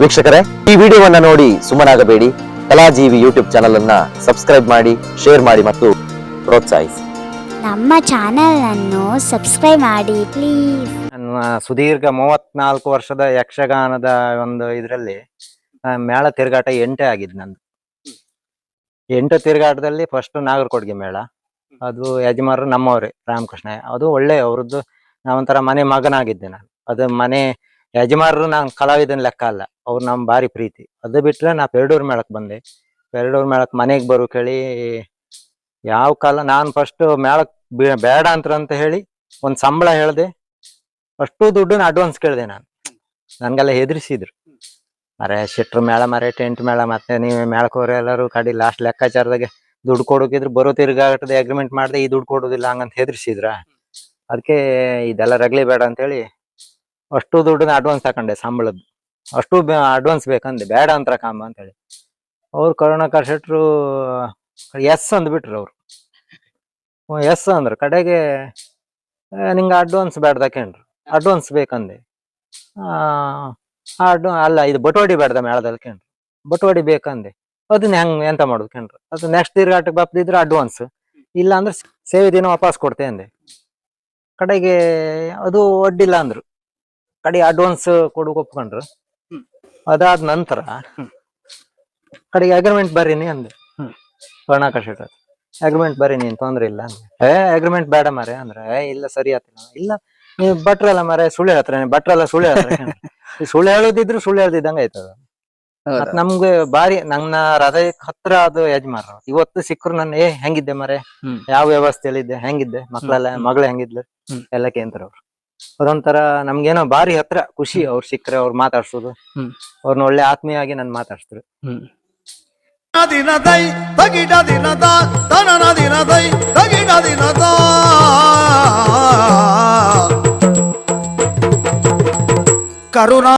ವೀಕ್ಷಕರೇ, ಈ ವಿಡಿಯೋವನ್ನ ನೋಡಿ ಸುಮ್ಮನಾಗಬೇಡಿ. ಕಲಾಜೀವಿ ಯೂಟ್ಯೂಬ್ ಚಾನಲ್ ಅನ್ನ ಸಬ್ಸ್ಕ್ರೈಬ್ ಮಾಡಿ, ಶೇರ್ ಮಾಡಿ ಮತ್ತು ಪ್ರೋತ್ಸಾಹಿಸಿ. ನಮ್ಮ ಚಾನೆಲ್ ಅನ್ನು ಸಬ್ಸ್ಕ್ರೈಬ್ ಮಾಡಿ ಪ್ಲೀಸ್. ನನ್ನ ಸುದೀರ್ಘ 34 ವರ್ಷದ ಯಕ್ಷಗಾನದ ಒಂದು ಇದರಲ್ಲಿ ಮೇಳ ತಿರುಗಾಟ 8 ಆಗಿದ್ ನಂದು. 8 ತಿರುಗಾಟದಲ್ಲಿ ಫಸ್ಟ್ ನಾಗರಕೊಡ್ಗೆ ಮೇಳ. ಅದು ಯಜಮಾನರು ನಮ್ಮವ್ರೆ, ರಾಮಕೃಷ್ಣ. ಅದು ಒಳ್ಳೆ ಅವ್ರದ್ದು, ನಾವೊಂಥರ ಮನೆ ಮಗನಾಗಿದ್ದೆ ನಾನು. ಅದು ಮನೆ ಯಜಮಾನರು ನಾನು ಕಲಾವಿದನ ಲೆಕ್ಕ ಅಲ್ಲ, ಅವ್ರು ನಮ್ ಭಾರಿ ಪ್ರೀತಿ. ಅದು ಬಿಟ್ರೆ ನಾ ಪೆರಡೂರ್ ಮೇಳಕ್ ಬಂದೆ. ಪೆರಡೂರ್ ಮೇಳಕ್ ಮನೆಗ್ ಬರು ಕೇಳಿ ಯಾವ ಕಾಲ ನಾನು ಫಸ್ಟ್ ಮೇಳಕ್ ಬೇಡ ಅಂತ ಹೇಳಿ ಒಂದ್ ಸಂಬಳ ಹೇಳ್ದೆ. ಅಷ್ಟು ದುಡ್ಡನ್ನ ಅಡ್ವಾನ್ಸ್ ಕೇಳಿದೆ ನಾನು. ನನ್ಗೆಲ್ಲ ಹೆದರ್ಸಿದ್ರು, ಮರೆ ಶೆಟ್ರು ಮೇಳ, ಮರೆ ಟೆಂಟ್ ಮೇಳ, ಮತ್ತೆ ನೀವು ಮೇಳಕೋರೆ ಎಲ್ಲರೂ ಕಡಿ ಲಾಸ್ಟ್ ಲೆಕ್ಕಾಚಾರದಾಗೆ ದುಡ್ಡು ಕೊಡೋಕಿದ್ರು ಬರೋ ತಿರ್ಗಾಟದ ಅಗ್ರಿಮೆಂಟ್ ಮಾಡ್ದೆ, ಈ ದುಡ್ಡು ಕೊಡೋದಿಲ್ಲ ಹಂಗಂತ ಹೆದರ್ಸಿದ್ರ. ಅದಕ್ಕೆ ಇದೆಲ್ಲ ರಗ್ಲಿ ಬೇಡ ಅಂತ ಹೇಳಿ ಅಷ್ಟು ದುಡ್ಡನ್ನ ಅಡ್ವಾನ್ಸ್ ತಕೊಂಡೆ ಸಂಬಳದ್ದು. ಅಷ್ಟು ಅಡ್ವಾನ್ಸ್ ಬೇಕಂದೆ, ಬೇಡ ಅಂತ ಕಾಂಬ ಅಂತ ಹೇಳಿ. ಅವ್ರು ಕರುಣಾಕರ್ ಶೆಟ್ರು ಎಸ್ ಅಂದ್ಬಿಟ್ರು. ಅವ್ರು ಎಸ್ ಅಂದ್ರು. ಕಡೆಗೆ ನಿಂಗೆ ಅಡ್ವಾನ್ಸ್ ಬೇಡ್ದಕೇನ್ರು, ಅಡ್ವಾನ್ಸ್ ಬೇಕಂದೆ. ಅಲ್ಲ ಇದು ಬಟವಾಡಿ ಬೇಡ್ದ ಮೇಳದಲ್ಲಿ ಕೇಂದ್ರ, ಬಟವಾಡಿ ಬೇಕಂದೆ. ಅದನ್ನ ಹೆಂಗ್ ಎಂತ ಮಾಡುದು ಕೇಂದ್ರ, ಅದು ನೆಕ್ಸ್ಟ್ ತಿರ್ಗಾಟಕ್ಕೆ ಬಪ್ದಿದ್ರೆ ಅಡ್ವಾನ್ಸ್, ಇಲ್ಲ ಅಂದ್ರೆ ಸೇವೆ ದಿನ ವಾಪಸ್ ಕೊಡ್ತೆ ಅಂದೆ. ಕಡೆಗೆ ಅದು ಒಡ್ಡಿಲ್ಲ ಅಂದ್ರು. ಕಡೆ ಅಡ್ವಾನ್ಸ್ ಕೊಡಕ್ ಒಪ್ಕೊಂಡ್ರು. ಅದಾದ ನಂತರ ಕಡೆಗೆ ಅಗ್ರಿಮೆಂಟ್ ಬರೀನಿ ಅಂದೆ. ಕರುಣಾಕರ್ ಶೆಟ್ಟಿ ಅಗ್ರಿಮೆಂಟ್ ಬರೀನಿ, ತೊಂದ್ರೆ ಇಲ್ಲ ಅಂದ್ರೆ. ಅಗ್ರಿಮೆಂಟ್ ಬೇಡ ಮಾರೆ ಅಂದ್ರೆ, ಇಲ್ಲ ಸರಿ ಆತಿಲ್ಲ. ಇಲ್ಲ ನೀವು ಭಟ್ರಲ್ಲ ಮಾರೆ, ಸುಳ್ಳು ಹೇಳ್ತಾರೆ, ಭಟ್ರಲ್ಲ ಸುಳ್ಳು ಹೇಳ್ತಾರೆ. ಸುಳ್ಳು ಹೇಳೋದಿದ್ರು ಸುಳ್ಳು ಹೇಳ್ದಿದ್ದಂಗ ಆಯ್ತದ. ಮತ್ ನಮ್ಗೆ ಬಾರಿ ನನ್ನ ಹೃದಯಕ್ಕೆ ಹತ್ರ ಅದು ಯಜಮಾನ. ಇವತ್ತು ಸಿಕ್ಕರು ನನ್ನ ಹೆಂಗಿದ್ದೆ ಮಾರೆ, ಯಾವ ವ್ಯವಸ್ಥೆಯಲ್ಲಿದ್ದೆ, ಹೆಂಗಿದ್ದೆ, ಮಗಳು ಹೆಂಗಿದ್ಲು ಎಲ್ಲ ಕೇಂದ್ರ ಅವ್ರು. ಅದೊಂಥರ ನಮ್ಗೇನೋ ಬಾರಿ ಹತ್ರ ಖುಷಿ. ಅವ್ರು ಸಿಕ್ಕರೆ ಅವ್ರು ಮಾತಾಡ್ಸೋದು, ಅವ್ರನ್ನ ಒಳ್ಳೆ ಆತ್ಮೀಯವಾಗಿ ನನ್ ಮಾತಾಡ್ಸಿದ್ರು. ದಿನದೈ ತಗಿಡ ದಿನದ ತನನ ದಿನದೈ ತಗಿಡ ದಿನದ ಕರುಣಾ